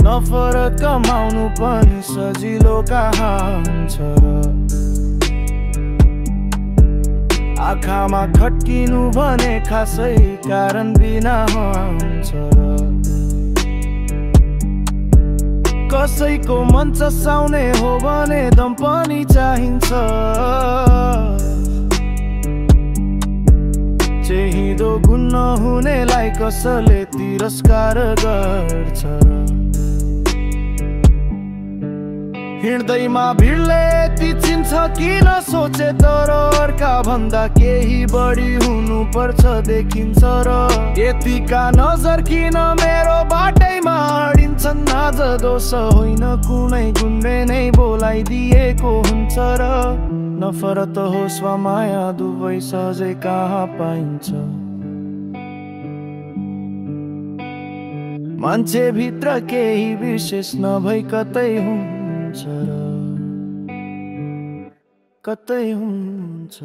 नफरत कमाउनु पनि सजिलो कहाँ हुन्छ र आँखामा खट्किनु भने खासै कारण बिना हुन्छ र कसैको मन चसाउने हो भने दम पनि चाहिन्छ चाहिँदो गुण नहुनेलाई कसैले तिरस्कार गर्छ हिँड्दैमा भिडले यति चिन्छ किन सोचे तर अर्का भन्दा केही बढी हुनुपर्छ देखिन्छ र यतिका नजर किन मेरो बाटैमा अडिन्छन् आज दोष होइन कुनै गुणले नै बोलाइदिएको हुन्छ र नफरत होस् वा माया दुवै सहजै कहाँ पाइन्छ मान्छे भित्र केही विशेष नभई कतै हुन्छ र कतै हुन्छ